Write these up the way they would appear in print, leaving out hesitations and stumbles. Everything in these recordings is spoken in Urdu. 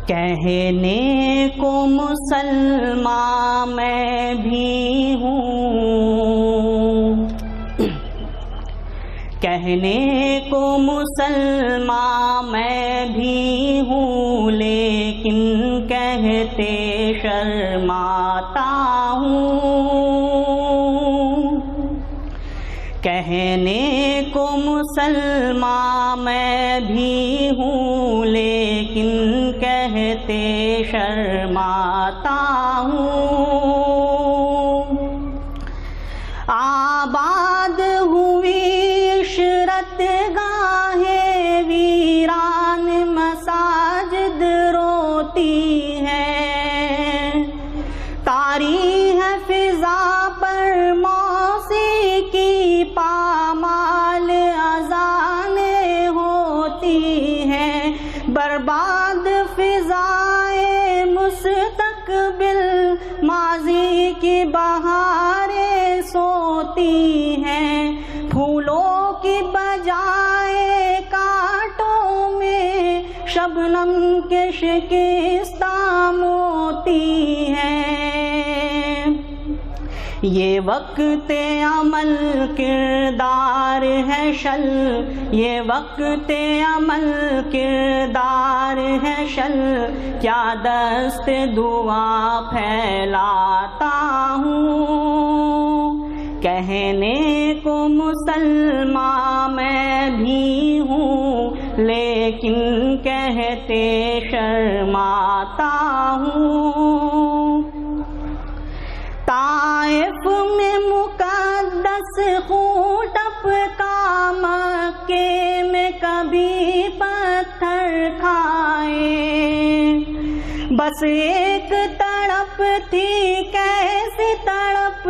کہنے کو مسلمان میں بھی ہوں، کہنے کو مسلمان میں بھی ہوں، لیکن کہتے شرماتا ہوں۔ کہنے کو مسلمان میں بھی ہوں، لیکن کہتے شرماتا ہوں۔ آباد ہوئی عشرت گاہیں ویران مساجد روتی ہے، طاری ہے فضا پر موسیقی پامال اذانیں ہوتی ہیں، برباد فضائے مستقبل ماضی کی بہاریں سوتی ہیں، پھولوں کی بجائے کانٹوں میں شبنم کے شکستہ موتی ہیں۔ یہ وقت عمل کردار ہے شل، یہ وقت عمل کردار ہے شل، کیا دست دعا پھیلاتا ہوں۔ کہنے کو مسلمان میں بھی ہوں، لیکن کہتے شرماتا ہوں۔ طائف میں مقدس خون ٹپکا، مکے میں کبھی پتھر کھائے، بس ایک تڑپ تھی کیسی تڑپ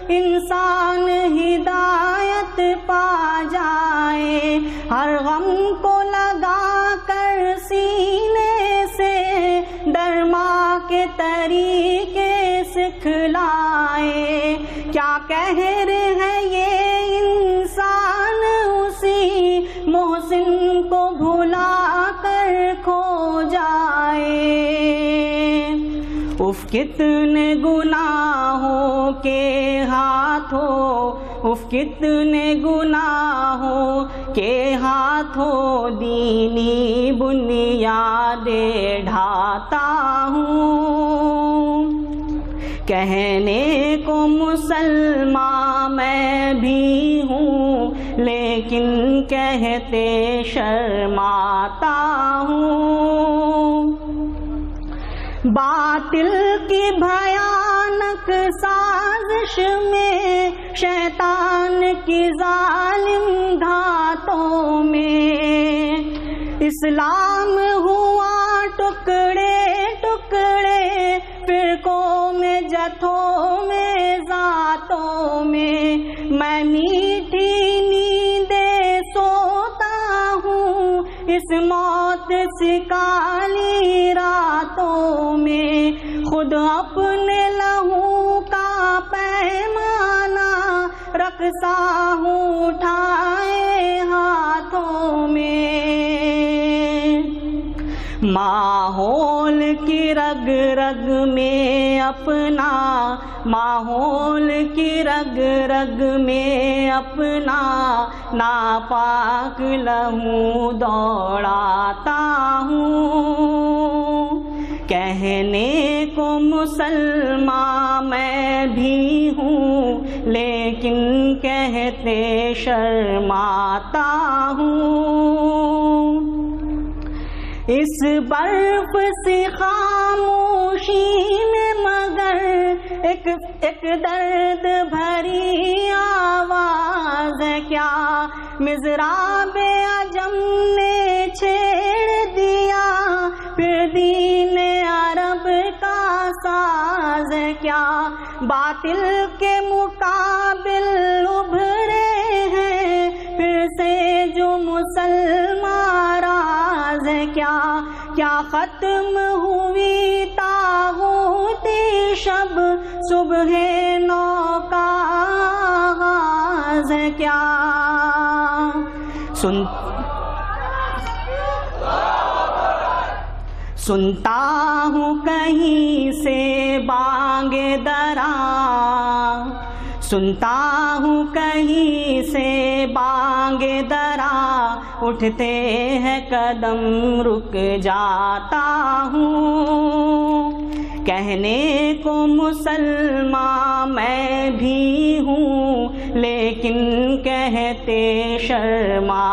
انسان ہدایت پا جائے، ہر غم کو لگا کر سینے سے ڈرما کے طریقے سکھلائے، کیا قہر ہے یہ انسان اسی محسن کو بھلا کر کھو جائے۔ اف کتنے گناہوں کے ہاتھوں، اف کتنے گناہوں کے ہاتھوں دینی بنیادیں ڈھاتا ہوں۔ کہنے کو مسلمان میں بھی ہوں، لیکن کہتے شرماتا ہوں۔ باطل کی بھیانک سازش میں، شیطان کی ظالم گھاتوں میں، اسلام ہوا ٹکڑے ٹکڑے، فرقوں میں جتھوں میں ذاتوں میں، میں میٹھی نیندیں سوتا ہوں اس موت سے کالی راتوں میں، خود اپنے لہو کا پیمانہ رقصا ہوں اٹھائے ہاتھوں میں۔ ماحول کی رگ رگ میں اپنا، ماحول کی رگ رگ میں اپنا ناپاک لہو دوڑاتا ہوں۔ کہنے کو مسلمان میں بھی ہوں، لیکن کہتے شرماتا ہوں۔ اس برف سی خاموشی میں مگر ایک درد بھری آواز ہے، کیا مضراب عجم نے چھیڑ دیا پھر دین عرب کا ساز ہے، کیا باطل کے مقابل ابھرے ہیں پھر سے جو مسلمان راز ہے، کیا ختم ہوئی طاغوتی شب صبح نو کا آغاز ہے، کیا سنتا ہوں کہیں سے بانگ درا، سنتا ہوں کہیں سے بانگ درا، اٹھتے ہیں قدم رک جاتا ہوں، کہنے کو مسلمان میں بھی ہوں لیکن کہتے شرما